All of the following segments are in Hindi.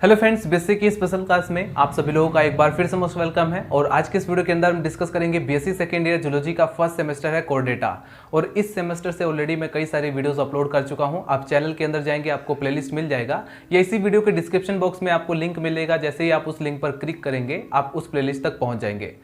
हेलो फ्रेंड्स, बेसिक की स्पेशल क्लास में आप सभी लोगों का एक बार फिर से मोस्ट वेलकम है। और आज के इस वीडियो के अंदर हम डिस्कस करेंगे बीएससी सेकेंड ईयर जूलॉजी का फर्स्ट सेमेस्टर है कोर डेटा। और इस सेमेस्टर से ऑलरेडी मैं कई सारी वीडियोस अपलोड कर चुका हूं। आप चैनल के अंदर जाएंगे, आपको प्लेलिस्ट मिल जाएगा या इसी वीडियो के डिस्क्रिप्शन बॉक्स में आपको लिंक मिलेगा। जैसे ही आप उस लिंक पर क्लिक करेंगे आप उस प्लेलिस्ट तक पहुंच जाएंगे।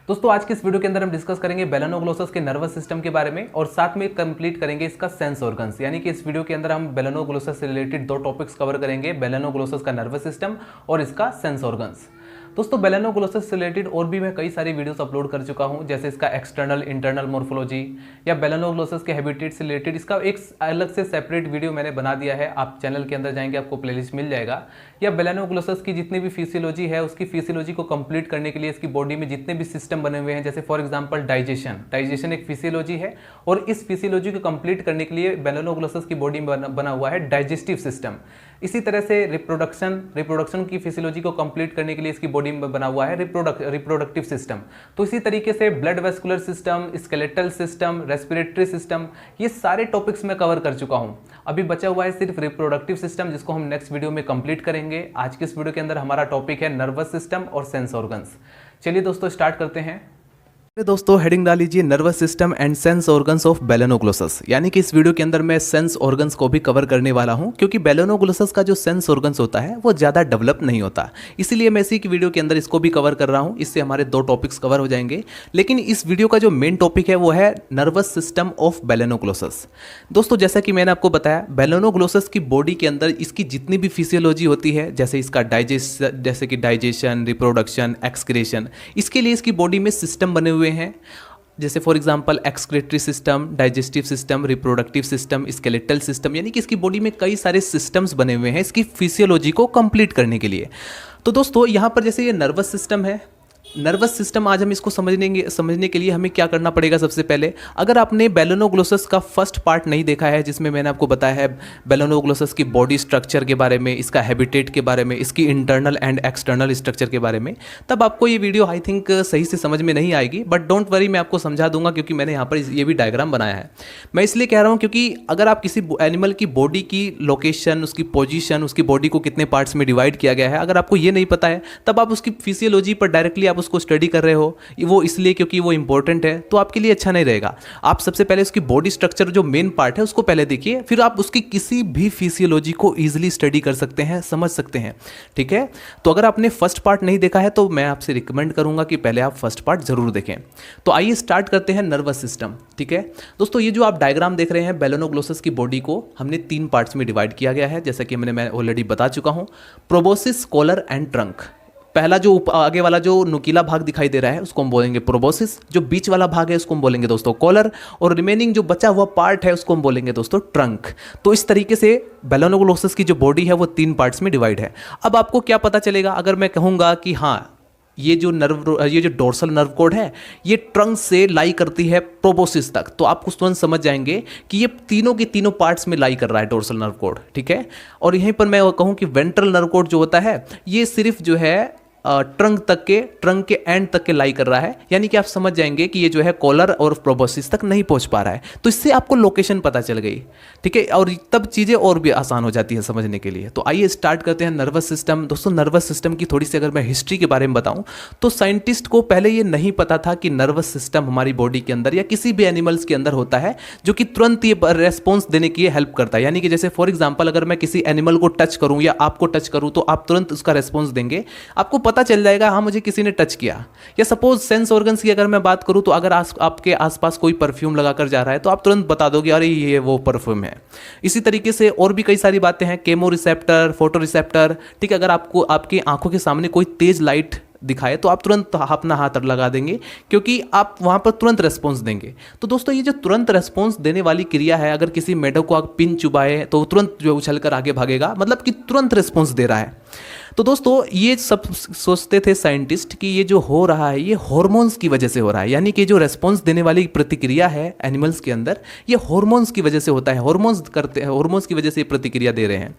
दोस्तों, आज की इस वीडियो के अंदर हम डिस्कस करेंगे बेलेनोग्लोसस के नर्वस सिस्टम के बारे में और साथ में कंप्लीट करेंगे इसका सेंस ऑर्गन्स। यानी कि इस वीडियो के अंदर हम बेलेनोग्लोसस से रिलेटेड दो टॉपिक्स कवर करेंगे, बेलेनोग्लोसस का नर्वस सिस्टम और इसका सेंस ऑर्गन्स। दोस्तों, बेलेनोग्लोसस से रिलेटेड और भी मैं कई सारी वीडियोस अपलोड कर चुका हूं, जैसे इसका एक्सटर्नल इंटरनल मोर्फोलॉजी या बेलेनोग्लोसस के हैबिटेट से रिलेटेड इसका एक अलग से सेपरेट वीडियो मैंने बना दिया है। आप चैनल के अंदर जाएंगे, आपको प्लेलिस्ट मिल जाएगा। या बेलेनोग्लोसस की जितनी भी फिजियोलॉजी है, उसकी फिजियोलॉजी को कंप्लीट करने के लिए इसकी बॉडी में जितने भी सिस्टम बने हुए हैं, जैसे फॉर एग्जांपल डाइजेशन एक फिजियोलॉजी है और इस फिजियोलॉजी को कंप्लीट करने के लिए बेलेनोग्लोसस की बॉडी में बना हुआ है डाइजेस्टिव सिस्टम। इसी तरह से रिप्रोडक्शन की फिजियोलॉजी को कंप्लीट करने के लिए इसकी बॉडी में बना हुआ है रिप्रोडक्टिव सिस्टम। तो इसी तरीके से blood vascular system, skeletal system, respiratory system, ये सारे टॉपिक्स मैं कवर कर चुका हूं। अभी बचा हुआ है सिर्फ रिप्रोडक्टिव सिस्टम, जिसको हम नेक्स्ट वीडियो में कंप्लीट करेंगे। आज के इस वीडियो के अंदर हमारा टॉपिक है नर्वस सिस्टम और सेंस ऑर्गन्स। चलिए दोस्तों, स्टार्ट करते हैं। दोस्तों, हेडिंग डाल लीजिए nervous system and sense organs of balanoglossus. यानी कि इस वीडियो के अंदर मैं सेंस ऑर्गन्स को भी कवर करने वाला हूं, क्योंकि बेलेनोग्लोसस का जो सेंस ऑर्गन्स होता है वो ज़्यादा डेवलप नहीं होता, इसीलिए मैं इसी की वीडियो के अंदर इसको भी कवर कर रहा हूं। इससे हमारे दो टॉपिक्स कवर हो जाएंगे। लेकिन इस वीडियो का जो मेन टॉपिक है वो है नर्वस सिस्टम ऑफ बेलेनोग्लोसस। दोस्तों, जैसा कि मैंने आपको बताया, बेलेनोग्लोसस की बॉडी के अंदर इसकी जितनी भी फिजियोलॉजी होती है, जैसे इसका डाइजेशन, रिप्रोडक्शन, एक्सक्रीशन, इसके लिए इसकी बॉडी में सिस्टम बने हुए हैं। जैसे for example excretory system, digestive system, reproductive system, skeletal system, यानी कि इसकी बॉडी में कई सारे सिस्टम्स बने हुए हैं इसकी फिजियोलॉजी को कंप्लीट करने के लिए। तो दोस्तों, यहाँ पर जैसे ये नर्वस सिस्टम है, नर्वस सिस्टम आज हम इसको समझने के लिए हमें क्या करना पड़ेगा। सबसे पहले, अगर आपने बेलेनोग्लोसस का फर्स्ट पार्ट नहीं देखा है, जिसमें मैंने आपको बताया है बेलेनोग्लोसस की बॉडी स्ट्रक्चर के बारे में, इसका हैबिटेट के बारे में, इसकी इंटरनल एंड एक्सटर्नल स्ट्रक्चर के बारे में, तब आपको ये वीडियो आई थिंक सही से समझ में नहीं आएगी। बट डोंट वरी, मैं आपको समझा दूंगा, क्योंकि मैंने यहाँ पर ये भी डायग्राम बनाया है। मैं इसलिए कह रहा हूँ क्योंकि अगर आप किसी एनिमल की बॉडी की लोकेशन, उसकी पोजिशन, उसकी बॉडी को कितने पार्ट्स में डिवाइड किया गया है, अगर आपको ये नहीं पता है, तब आप उसकी फिजियोलॉजी पर डायरेक्टली आप उसको स्टडी कर रहे हो, वो इसलिए क्योंकि वो इंपॉर्टेंट है, तो आपके लिए अच्छा नहीं रहेगा। आप सबसे पहले उसकी बॉडी स्ट्रक्चर जो मेन पार्ट है उसको पहले देखिए, फिर आप उसकी किसी भी फिजियोलॉजी को इजीली स्टडी कर सकते हैं, समझ सकते हैं। ठीक है, तो अगर आपने फर्स्ट पार्ट नहीं देखा है तो मैं आपसे रिकमेंड करूंगा कि पहले आप फर्स्ट पार्ट जरूर देखें। तो आइए स्टार्ट करते हैं नर्वस सिस्टम। ठीक है दोस्तों, ये जो आप डायग्राम देख रहे हैं, बेलेनोग्लोसस की बॉडी को हमने 3 पार्ट्स में डिवाइड किया गया है, जैसा कि मैं ऑलरेडी बता चुका हूं। Proboscis, collar and trunk. पहला जो आगे वाला जो नुकीला भाग दिखाई दे रहा है उसको हम बोलेंगे प्रोबोसिस, जो बीच वाला भाग है उसको हम बोलेंगे दोस्तों कॉलर, और रिमेनिंग जो बचा हुआ पार्ट है उसको हम बोलेंगे दोस्तों ट्रंक। तो इस तरीके से बेलेनोग्लोसस की जो बॉडी है वो 3 पार्ट्स में डिवाइड है। अब आपको क्या पता चलेगा अगर मैं कहूँगा कि हाँ, ये जो डोर्सल नर्व कोड है ये ट्रंक से लाई करती है प्रोबोसिस तक, तो आप तुरंत समझ जाएंगे कि ये तीनों के तीनों पार्ट्स में लाई कर रहा है डोर्सल नर्व कोड। ठीक है, और यहीं पर मैं कहूँ कि वेंट्रल नर्व कोड जो होता है ये सिर्फ जो है ट्रंक के एंड तक के लाई कर रहा है, यानी कि आप समझ जाएंगे कि ये जो है कॉलर और प्रोबोसिस तक नहीं पहुंच पा रहा है। तो इससे आपको लोकेशन पता चल गई। ठीक है, और तब चीज़ें और भी आसान हो जाती हैं समझने के लिए। तो आइए स्टार्ट करते हैं नर्वस सिस्टम। दोस्तों, नर्वस सिस्टम की थोड़ी सी अगर मैं हिस्ट्री के बारे में बताऊं, तो साइंटिस्ट को पहले ये नहीं पता था कि नर्वस सिस्टम हमारी बॉडी के अंदर या किसी भी एनिमल्स के अंदर होता है, जो कि तुरंत ये रेस्पॉन्स देने की हेल्प करता है। यानी कि जैसे फॉर एग्जाम्पल, अगर मैं किसी एनिमल को टच करूँ या आपको टच करूँ तो आप तुरंत उसका रेस्पॉन्स देंगे, आपको पता चल जाएगा हाँ मुझे किसी ने टच किया। या सपोज सेंस ऑर्गन्स की अगर मैं बात करूं, तो अगर आपके आसपास कोई परफ्यूम लगाकर जा रहा है तो आप तुरंत बता दोगे अरे ये वो परफ्यूम है। इसी तरीके से और भी कई सारी बातें हैं, केमो रिसेप्टर, फोटो रिसेप्टर। ठीक है, अगर आपको आपकी आंखों के सामने कोई तेज लाइट दिखाए तो आप तुरंत अपना हाथ लगा देंगे, क्योंकि आप वहां पर तुरंत रेस्पॉन्स देंगे। तो दोस्तों, ये जो तुरंत रेस्पॉन्स देने वाली क्रिया है, अगर किसी मेढक को आप पिन चुबाए तो तुरंत जो उछलकर आगे भागेगा, मतलब कि तुरंत रेस्पॉन्स दे रहा है। तो दोस्तों, ये सब सोचते थे साइंटिस्ट कि ये जो हो रहा है ये हार्मोन्स की वजह से हो रहा है, यानी कि जो रेस्पॉन्स देने वाली प्रतिक्रिया है एनिमल्स के अंदर ये हार्मोन्स की वजह से होता है, हार्मोन्स की वजह से प्रतिक्रिया दे रहे हैं।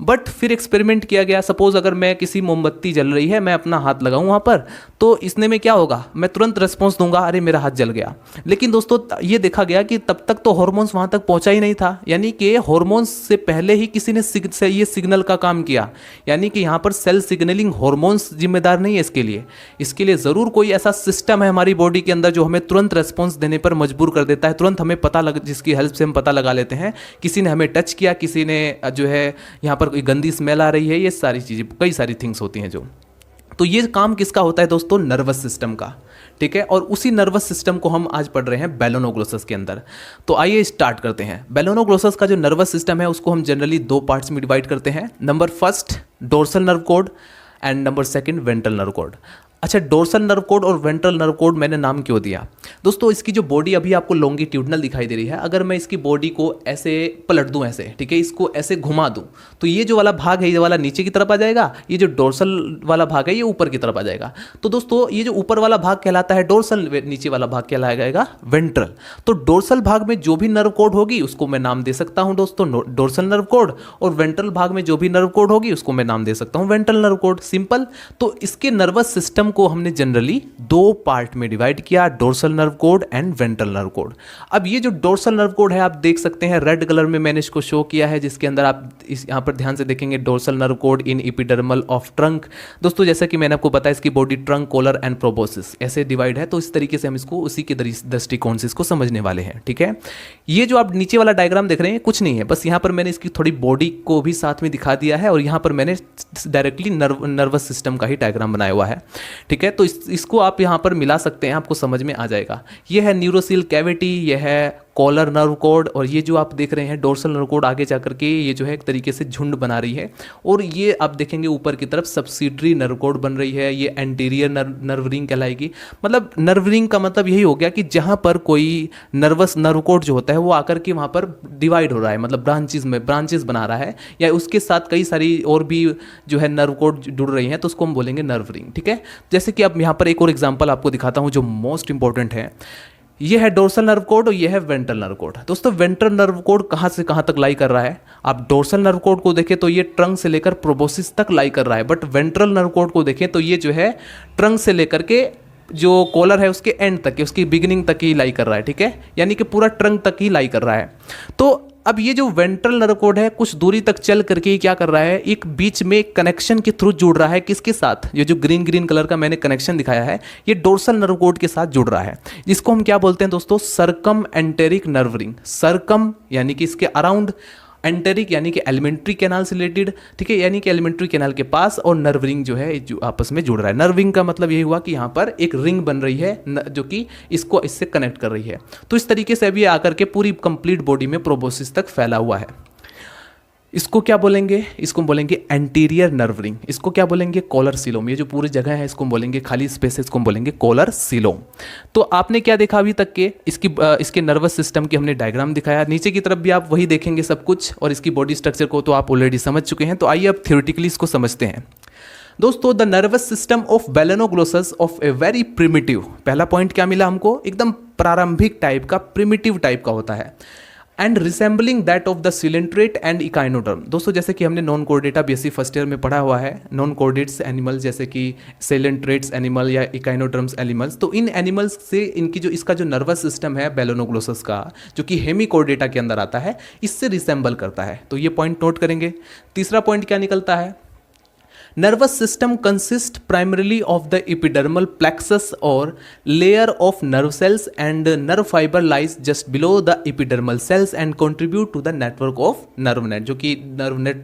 बट फिर एक्सपेरिमेंट किया गया, सपोज अगर मैं किसी मोमबत्ती जल रही है, मैं अपना हाथ लगाऊं वहाँ पर, तो इसने में क्या होगा, मैं तुरंत रेस्पॉन्स दूंगा, अरे मेरा हाथ जल गया। लेकिन दोस्तों, ये देखा गया कि तब तक तो हार्मोन्स वहाँ तक पहुँचा ही नहीं था, यानी कि हार्मोन्स से पहले ही किसी ने ये सिग्नल का काम किया, यानी कि यहाँ पर सेल सिग्नलिंग हॉर्मोन्स जिम्मेदार नहीं है इसके लिए ज़रूर कोई ऐसा सिस्टम है हमारी बॉडी के अंदर जो हमें तुरंत रेस्पॉन्स देने पर मजबूर कर देता है, तुरंत हमें जिसकी हेल्प से हम पता लगा लेते हैं किसी ने हमें टच किया, किसी ने जो है यहाँ पर कोई गंदी स्मेल आ रही है, ये सारी चीज़ें कई सारी थिंग्स होती हैं जो। तो ये काम किसका होता है दोस्तों? नर्वस सिस्टम का, ठीक है। और उसी नर्वस सिस्टम को हम आज पढ़ रहे हैं बेलोनोग्लोसस के अंदर। तो आइए स्टार्ट करते हैं। बेलोनोग्लोसस का जो नर्वस सिस्टम है उसको हम जनरली दो पार्ट्स में डिवाइड करते हैं। Number first dorsal nerve code and number second ventral nerve code. अच्छा, डोर्सल नर्व कोड और वेंट्रल नर्व कोड मैंने नाम क्यों दिया? दोस्तों इसकी जो बॉडी अभी आपको लॉन्गिट्यूडनल दिखाई दे रही है, अगर मैं इसकी बॉडी को ऐसे पलट दूं ऐसे, ठीक है, इसको ऐसे घुमा दूं तो ये जो वाला भाग है ये वाला नीचे की तरफ आ जाएगा, ये जो डोर्सल वाला भाग है ये ऊपर की तरफ आ जाएगा। तो दोस्तों ये जो ऊपर वाला भाग कहलाता है डोर्सल, नीचे वाला भाग कहलाएगा वेंट्रल। तो डोर्सल भाग में जो भी नर्व कोड होगी उसको मैं नाम दे सकता हूं दोस्तों डोर्सल नर्व कोड, और वेंट्रल भाग में जो भी नर्व कोड होगी उसको मैं नाम दे सकता हूं वेंट्रल नर्व कोड। सिंपल। तो इसके नर्वस सिस्टम को हमने जनरली दो पार्ट में डिवाइड किया, dorsal nerve code and ventral nerve code. अब ये जो डोर्सल नर्व कोड है आप देख सकते हैं रेड कलर में मैंने इसको शो किया है, जिसके अंदर आप यहां पर ध्यान से देखेंगे dorsal nerve cord in epidermal of trunk. दोस्तों जैसा कि मैंने आपको बताया इसकी body trunk, collar and proboscis ऐसे डिवाइड है, तो इस तरीके से हम इसको उसी के दृष्टिकोण से इसको समझने वाले हैं, ठीक है। ये जो आप नीचे वाला डायग्राम देख रहे हैं कुछ नहीं है, बस यहां पर मैंने इसकी थोड़ी बॉडी को भी साथ में दिखा दिया है और यहां पर मैंने डायरेक्टली नर्वस सिस्टम का ही डायग्राम बनाया हुआ है, ठीक है। तो इसको आप यहां पर मिला सकते हैं, आपको समझ में आ जाएगा। यह है न्यूरोसिल कैविटी, यह है कॉलर नर्व कोड, और ये जो आप देख रहे हैं डोर्सल नर्व कोड आगे जाकर के ये जो है एक तरीके से झुंड बना रही है, और ये आप देखेंगे ऊपर की तरफ सब्सिडरी नर्व कोड बन रही है, ये एंटीरियर नर्व रिंग कहलाएगी। मतलब नर्व रिंग का मतलब यही हो गया कि जहां पर कोई नर्वस नर्व कोड जो होता है वो आकर के वहां पर डिवाइड हो रहा है, मतलब ब्रांचेस बना रहा है, या उसके साथ कई सारी और भी जो है नर्व कोड जुड़ रही हैं, तो उसको हम बोलेंगे नर्व रिंग, ठीक है। जैसे कि अब यहाँ पर एक और एग्जाम्पल आपको दिखाता हूँ जो मोस्ट इंपॉर्टेंट है। ये है डोर्सल नर्व कोड और ये है वेंट्रल नर्व कोड। दोस्तों वेंट्रल नर्व कोड कहाँ से कहाँ तक लाई कर रहा है? आप डोर्सल नर्व कोड को देखें तो ये ट्रंक से लेकर प्रोबोसिस तक लाई कर रहा है, बट वेंट्रल नर्व कोड को देखें तो ये जो है ट्रंक से लेकर के जो कॉलर है उसके एंड तक, उसकी बिगिनिंग तक ही लाई कर रहा है, ठीक है, यानी कि पूरा ट्रंक तक ही लाई कर रहा है। तो अब ये जो वेंट्रल नर्व कोड है कुछ दूरी तक चल करके क्या कर रहा है, एक बीच में कनेक्शन के थ्रू जुड़ रहा है, किसके साथ? ये जो ग्रीन कलर का मैंने कनेक्शन दिखाया है ये डोर्सल नर्व कोड के साथ जुड़ रहा है, जिसको हम क्या बोलते हैं दोस्तों? Circum enteric nerve ring. Circum यानी कि इसके अराउंड, एंटेरिक यानी कि एलिमेंट्री कैनाल से रिलेटेड, ठीक है, यानी कि एलिमेंट्री कैनाल के पास, और नर्व रिंग जो है जो आपस में जुड़ रहा है। नर्व रिंग का मतलब यही हुआ कि यहाँ पर एक रिंग बन रही है जो कि इसको इससे कनेक्ट कर रही है। तो इस तरीके से अभी आकर के पूरी कंप्लीट बॉडी में प्रोबोसिस तक फैला हुआ है। इसको क्या बोलेंगे? इसको बोलेंगे एंटीरियर नर्व रिंग। इसको क्या बोलेंगे? Collar coelom. ये जो पूरी जगह है इसको बोलेंगे, खाली स्पेस इसको बोलेंगे कॉलर सीलोम। तो आपने क्या देखा अभी तक के इसके नर्वस सिस्टम की हमने डायग्राम दिखाया, नीचे की तरफ भी आप वही देखेंगे सब कुछ, और इसकी बॉडी स्ट्रक्चर को तो आप ऑलरेडी समझ चुके हैं। तो आइए अब थ्योरेटिकली इसको समझते हैं। दोस्तों the nervous system of balanoglossus of a very primitive, पहला पॉइंट क्या मिला हमको? एकदम प्रारंभिक टाइप का, प्रिमिटिव टाइप का होता है, and resembling that of the coelenterate and echinoderm. दोस्तों जैसे कि हमने non chordata BSc first year में पढ़ा हुआ है, नॉन कोर्डेट्स एनिमल्स जैसे कि सिलेंट्रेट्स एनिमल या इकाइनोडर्म्स एनिमल्स, तो इन एनिमल्स से इनकी जो इसका जो नर्वस सिस्टम है बेलोनोग्लोसस का, जो कि हेमिकोर्डेटा के अंदर आता है, इससे रिसेंबल करता है। तो ये पॉइंट नोट करेंगे। तीसरा पॉइंट क्या निकलता है? Nervous system consists primarily of the epidermal plexus or layer of nerve cells, and nerve fiber lies just below the epidermal cells and contribute to the network of nerve net, जो कि nerve net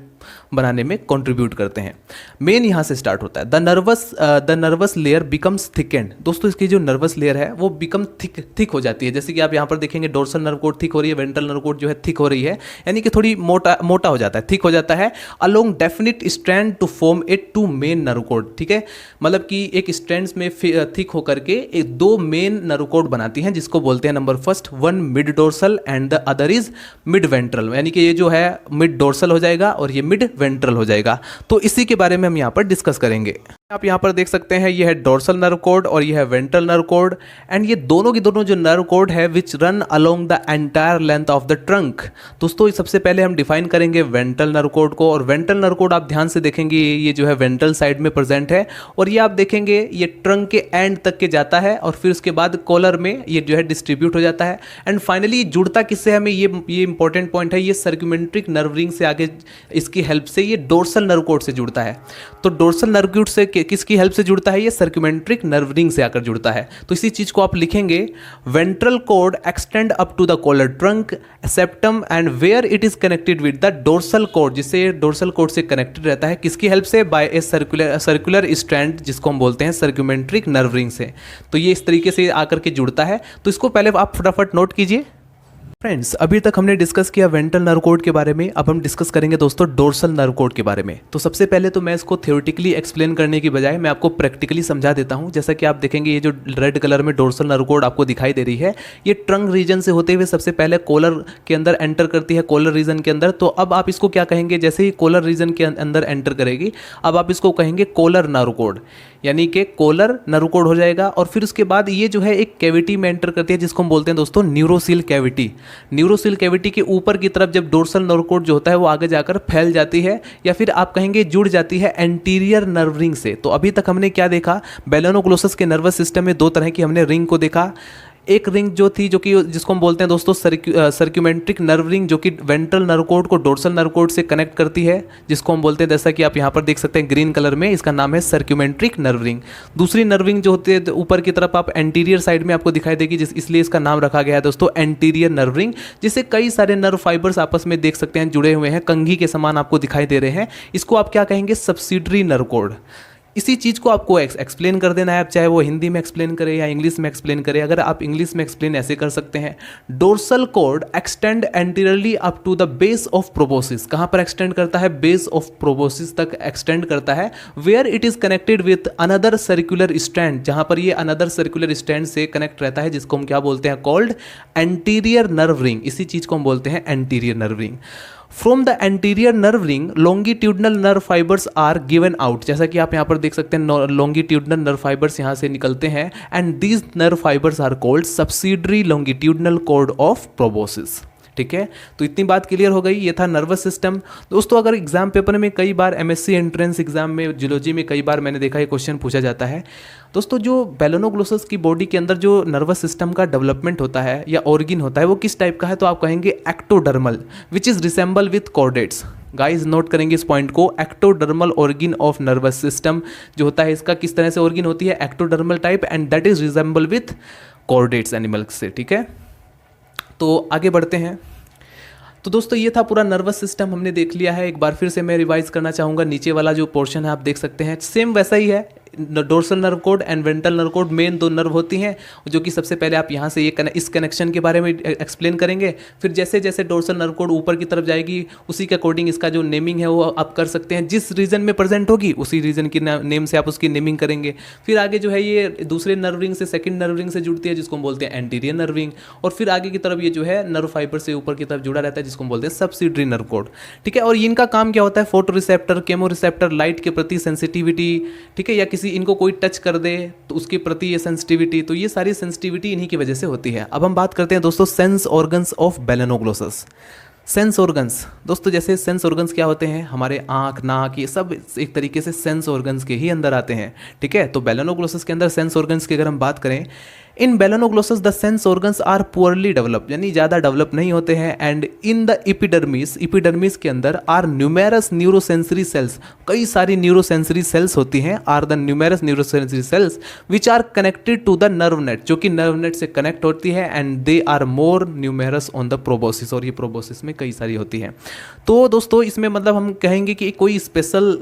बनाने में कंट्रीब्यूट करते हैं। मेन यहां से स्टार्ट होता है। The nervous layer becomes thickened. दोस्तों इसकी जो नर्वस लेयर है वो बिकम थिक हो जाती है, जैसे कि आप यहां पर देखेंगे डोर्सल नर्व कोड थिक हो रही है, वेंट्रल नर्व कोड जो है थिक हो रही है, यानी कि थोड़ी मोटा हो जाता है, थिक हो जाता है, along definite strand to form it to main nerve cord, ठीक है, मतलब कि एक स्ट्रैंड्स में थिक होकर के एक दो मेन नर्व कोड बनाती हैं, जिसको बोलते हैं number first, one mid dorsal and the other is mid ventral, यानी कि ये जो है मिड डोर्सल हो जाएगा और ये मिड वेंट्रल हो जाएगा। तो इसी के बारे में हम यहाँ पर डिस्कस करेंगे। आप यहाँ पर देख सकते हैं ये है डोर्सल नर्व कोड और ये है वेंट्रल नर्व कोड, एंड ये दोनों की दोनों जो नर्व कोड है विच run along the entire length of the trunk. दोस्तों सबसे पहले हम डिफाइन करेंगे वेंट्रल नर्व कोड को, और वेंट्रल नर्व कोड आप ध्यान से देखेंगे ये जो है वेंट्रल साइड में प्रेजेंट है, और ये आप देखेंगे ये ट्रंक के एंड तक के जाता है और फिर उसके बाद कॉलर में ये जो है डिस्ट्रीब्यूट हो जाता है, एंड फाइनली जुड़ता किससे हमें ये इंपॉर्टेंट पॉइंट है, ये सर्क्यूमेंट्रिक नर्व रिंग से आगे इसकी हेल्प से ये डोर्सल नर्व कोड से जुड़ता है। तो डोर्सल नर्व कोड से किसकी हेल्प से जुड़ता है, ये सर्क्यूमेंट्रिक नर्व रिंग से आकर जुड़ता है। तो इसी चीज को आप लिखेंगे ventral cord extend up to the collar trunk septum and where it is connected with the dorsal cord, जिससे डोर्सल कोड से कनेक्टेड रहता है किसकी हेल्प से, बाय ए सर्कुलर स्ट्रैंड जिसको हम बोलते हैं सर्क्यूमेंट्रिक नर्व रिंग से। तो ये इस तरीके से आकर के जुड़ता है। तो इसको पहले आप फटाफट नोट कीजिए। फ्रेंड्स अभी तक हमने डिस्कस किया वेंट्रल नर्व कोड के बारे में, अब हम डिस्कस करेंगे दोस्तों डोर्सल नर्व कोड के बारे में। तो सबसे पहले तो मैं इसको थ्योरेटिकली एक्सप्लेन करने की बजाय मैं आपको प्रैक्टिकली समझा देता हूं। जैसा कि आप देखेंगे ये जो रेड कलर में डोर्सल नर्व कोड आपको दिखाई दे रही है, ये ट्रंक रीजन से होते हुए सबसे पहले कॉलर के अंदर एंटर करती है, कॉलर रीजन के अंदर। तो अब आप इसको क्या कहेंगे, जैसे ही कॉलर रीजन के अंदर एंटर करेगी अब आप इसको कहेंगे कॉलर नर्व कोड, यानी कि कॉलर नर्व कोड हो जाएगा। और फिर उसके बाद ये जो है एक कैविटी में एंटर करती है जिसको हम बोलते हैं दोस्तों न्यूरोसिल कैविटी। न्यूरोसिल कैविटी के ऊपर की तरफ जब डोर्सल नर्व कोड जो होता है वो आगे जाकर फैल जाती है, या फिर आप कहेंगे जुड़ जाती है एंटीरियर नर्व रिंग से। तो अभी तक हमने क्या देखा, बेलेनोग्लोसस के नर्वस सिस्टम में दो तरह की हमने रिंग को देखा। एक रिंग जो थी जो कि जिसको हम बोलते हैं दोस्तों सर्क्यूमेंट्रिक नर्व रिंग, जो कि वेंट्रल नर्व कोड को डोर्सल नर्व कोड से कनेक्ट करती है, जिसको हम बोलते हैं, जैसा कि आप यहाँ पर देख सकते हैं ग्रीन कलर में, इसका नाम है सर्क्यूमेंट्रिक नर्व रिंग। दूसरी नर्व रिंग जो होती है ऊपर की तरफ आप एंटीरियर साइड में आपको दिखाई देगी, इसलिए इसका नाम रखा गया है दोस्तों एंटीरियर नर्व रिंग, जिससे कई सारे नर्व फाइबर्स आपस में देख सकते हैं जुड़े हुए हैं, कंघी के समान आपको दिखाई दे रहे हैं। इसको आप क्या कहेंगे, सब्सिडरी नर्व कोड। इसी चीज़ को आपको एक्सप्लेन कर देना है, आप चाहे वो हिंदी में एक्सप्लेन करें या इंग्लिश में एक्सप्लेन करें। अगर आप इंग्लिश में एक्सप्लेन ऐसे कर सकते हैं, dorsal cord extend anteriorly up to the base of proboscis. कहाँ पर एक्सटेंड करता है, बेस ऑफ प्रोबोसिस तक एक्सटेंड करता है, where it is connected with another circular strand, जहाँ पर ये अनदर सर्कुलर स्ट्रैंड से कनेक्ट रहता है, जिसको हम क्या बोलते हैं, कॉल्ड एंटीरियर नर्व रिंग। इसी चीज़ को हम बोलते हैं anterior nerve ring. From the anterior nerve ring longitudinal nerve fibres are given out, जैसा कि आप यहाँ पर देख सकते हैं लॉन्गिट्यूडनल नर्व फाइबर्स यहाँ से निकलते हैं, and these nerve fibres are called subsidiary longitudinal cord of proboscis. ठीक है, तो इतनी बात क्लियर हो गई। ये था नर्वस सिस्टम। दोस्तों अगर एग्जाम पेपर में कई बार एमएससी एंट्रेंस एग्जाम में जूलॉजी में कई बार मैंने देखा ये क्वेश्चन पूछा जाता है दोस्तों, जो बेलेनोग्लोसस की बॉडी के अंदर जो नर्वस सिस्टम का डेवलपमेंट होता है या ऑर्गन होता है वो किस टाइप का है, तो आप कहेंगे ectodermal, which is resemble with chordates. Guys note करेंगे इस पॉइंट को, ectodermal organ of nervous system जो होता है इसका किस तरह से ऑर्गन होती है, ectodermal type, and that is resemble with chordates animals से। ठीक है, तो आगे बढ़ते हैं। तो दोस्तों ये था पूरा नर्वस सिस्टम हमने देख लिया है। एक बार फिर से मैं रिवाइज करना चाहूँगा, नीचे वाला जो पोर्शन है आप देख सकते हैं सेम वैसा ही है, dorsal nerve code and ventral nerve code main दो नर्व होती हैं, जो कि सबसे पहले आप यहाँ से इस कनेक्शन के बारे में एक्सप्लेन करेंगे। फिर जैसे जैसे डोर्सल नर्व कोड ऊपर की तरफ जाएगी उसी के अकॉर्डिंग इसका जो नेमिंग है वो आप कर सकते हैं, जिस रीजन में प्रेजेंट होगी उसी रीजन की नेम से आप उसकी नेमिंग करेंगे। फिर आगे जो है ये दूसरे नर्व रिंग से सेकंड नर्व रिंग से जुड़ती है, जिसको हम बोलते हैं एंटीरियर नर्व रिंग, और फिर आगे की तरफ ये जो है नर्व फाइबर से ऊपर की तरफ जुड़ा रहता है, जिसको हम बोलते हैं सब्सिडरी नर्व कोड। ठीक है, और इनका काम क्या होता है, photo receptor, chemo receptor, light के प्रति सेंसिटिविटी, ठीक है, या किसी इनको कोई टच कर दे तो उसके प्रति ये सेंसिटिविटी, तो ये सारी सेंसिटिविटी इन्हीं की वजह से होती है। अब हम बात करते हैं दोस्तों sense organs of balanoglossus. Sense organs दोस्तों, जैसे सेंस ऑर्गन्स क्या होते हैं, हमारे आंख, नाक, ये सब एक तरीके से सेंस ऑर्गन्स के ही अंदर आते हैं। ठीक है, तो बेलेनोग्लोसस के अंदर सेंस ऑर्गन्स की अगर हम बात करें, in balanoglossus the sense organs are poorly develop, यानी ज़्यादा डेवलप नहीं होते हैं। एंड इन द एपिडर्मिस के अंदर आर न्यूमेरस न्यूरोसेंसरी सेल्स, कई सारी न्यूरोसेंसरी सेल्स होती हैं, are the numerous neurosensory cells which are connected to the nerve net, जो कि नर्व नेट से कनेक्ट होती है, and they are more numerous on the proboscis, और ये प्रोबोसिस में कई सारी होती हैं। तो दोस्तों इसमें मतलब हम कहेंगे कि कोई स्पेशल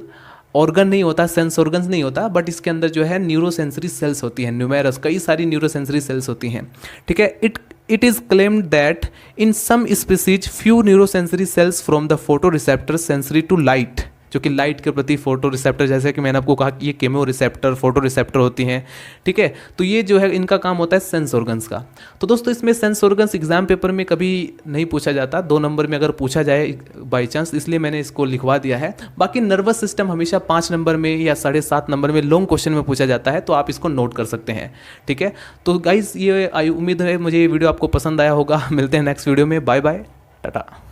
ऑर्गन नहीं होता, सेंस ऑर्गन्स नहीं होता, बट इसके अंदर जो है न्यूरोसेंसरी सेल्स होती हैं, न्यूमेरस, कई सारी न्यूरोसेंसरी सेल्स होती हैं। ठीक है, it is claimed that in some species few neurosensory cells from the photoreceptor sensory to light, जो कि लाइट के प्रति फोटो रिसेप्टर, जैसे कि मैंने आपको कहा कि ये केमो रिसेप्टर, फोटो रिसेप्टर होती हैं, ठीक है। तो ये जो है इनका काम होता है सेंस ऑर्गन्स का। तो दोस्तों इसमें सेंस ऑर्गन्स एग्जाम पेपर में कभी नहीं पूछा जाता, 2 नंबर में अगर पूछा जाए बाई चांस, इसलिए मैंने इसको लिखवा दिया है। बाकी नर्वस सिस्टम हमेशा 5 नंबर में या 7.5 नंबर में लॉन्ग क्वेश्चन में पूछा जाता है, तो आप इसको नोट कर सकते हैं, ठीक है। तो गाइज ये उम्मीद है मुझे ये वीडियो आपको पसंद आया होगा। मिलते हैं नेक्स्ट वीडियो में, बाय बाय, टाटा।